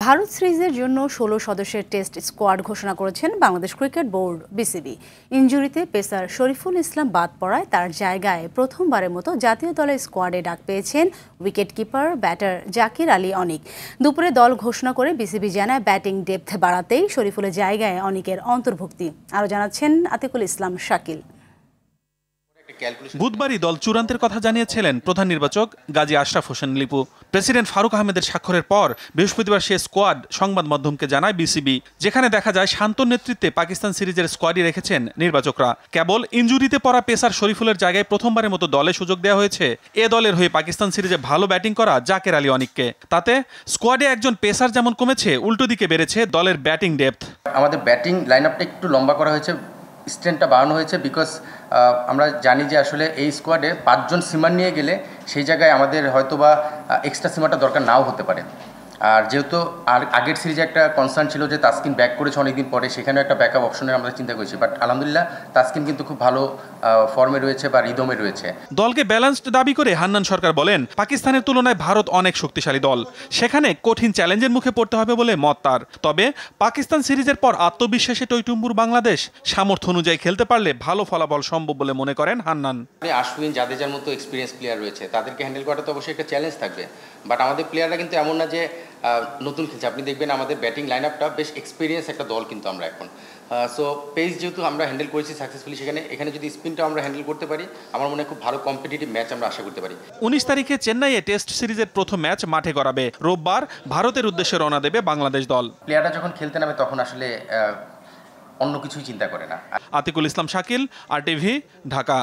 ভারত সিরিজের জন্য ১৬ সদস্যের টেস্ট স্কোয়াড ঘোষণা করেছেন বাংলাদেশ ক্রিকেট বোর্ড বিসিবি। ইনজুরিতে পেসার শরীফুল ইসলাম বাদ পড়ায় তার জায়গায় প্রথমবারের মতো জাতীয় দলের স্কোয়াডে ডাক পেয়েছেন wicket keeper batter Zakir Ali Anik. দুপুরে দল ঘোষণা করে বিসিবি জানায় ব্যাটিং ডেপথ বাড়াতেই শরীফুলের জায়গায় অনিকের অন্তর্ভুক্তি। আরও জানাচ্ছেন আতিকুল ইসলাম শাকিল। বুধবারই দল চূড়ান্তের কথা জানিয়েছিলেন প্রধান নির্বাচক গাজী আশরাফ হোসেন লিপু। প্রেসিডেন্ট ফারুক আহমেদের স্বাক্ষরের পর বৃহস্পতিবার সে স্কোয়াড সংবাদ মাধ্যমকে জানায় বিসিবি, যেখানে দেখা যায় শান্তর নেতৃত্বে পাকিস্তান সিরিজের স্কোয়াডই রেখেছেন নির্বাচকরা। কেবল ইনজুরিতে পড়া পেসার শরীফুলের জায়গায় প্রথমবারের মতো দলে সুযোগ দেওয়া হয়েছে এ দলের হয়ে পাকিস্তান সিরিজে ভালো ব্যাটিং করা জাকের আলী অনিককে। তাতে স্কোয়াডে একজন পেসার যেমন কমেছে, উল্টো দিকে বেড়েছে দলের ব্যাটিং ডেপথ। আমাদের ব্যাটিং লাইন আপটা একটু লম্বা করা হয়েছে, স্ট্রেন্থটা বাড়ানো হয়েছে, বিকজ আমরা জানি যে আসলে এই স্কোয়াডে 5 জন সিমার নিয়ে গেলে সেই জায়গায় আমাদের হয়তোবা এক্সট্রা সিমারটা দরকার নাও হতে পারে। আর যেহেতু আগের সিরিজে একটা কনসার্ন ছিল যে তাসকিন ব্যাক করেছে অনেকদিন পরে, সেখানেও একটা ব্যাকআপ অপশনের আমরা চিন্তা করেছি, বাট আলহামদুলিল্লাহ তাসকিন কিন্তু খুব ভালো ফর্মে রয়েছে বা রিদমে রয়েছে। দলকে ব্যালেন্সড দাবি করে হান্নান সরকার বলেন, পাকিস্তানের তুলনায় ভারত অনেক শক্তিশালী দল, সেখানে কঠিন চ্যালেঞ্জের মুখে পড়তে হবে বলে মত তার। তবে পাকিস্তান সিরিজের পর আত্মবিশ্বাসে টইটুম্বুর বাংলাদেশ সামর্থ্য অনুযায়ী খেলতে পারলে ভালো ফলাফল সম্ভব বলে মনে করেন হান্নান। আশ্বিন জাদেজার মতো এক্সপিরিয়েন্স প্লেয়ার রয়েছে, তাদেরকে হ্যান্ডেল করাটা তো অবশ্যই একটা চ্যালেঞ্জ থাকবে, বাট আমাদের প্লেয়াররা কিন্তু এমন না যে নতুন খেলছে। আপনি দেখবেন আমাদের ব্যাটিং লাইন আপটা বেশ এক্সপিরিয়েন্স একটা দল কিন্তু আমরা এখন। সো পেস যেহেতু আমরা হ্যান্ডেল করেছি সাকসেসফুলি, এখানে যদি স্পিনটাও আমরা হ্যান্ডেল করতে পারি, আমার মনে হয় খুব ভালো কম্পিটিটিভ ম্যাচ আমরা আশা করতে পারি। 19 তারিখে চেন্নাইয়ে টেস্ট সিরিজের প্রথম ম্যাচ মাঠে গড়াবে। রোববার ভারতের উদ্দেশ্যে রওনা দেবে বাংলাদেশ দল। প্লেয়াররা যখন খেলতে নামে তখন আসলে অন্য কিছুই চিন্তা করে না। আতিকুল ইসলাম শাকিল, RTV, ঢাকা।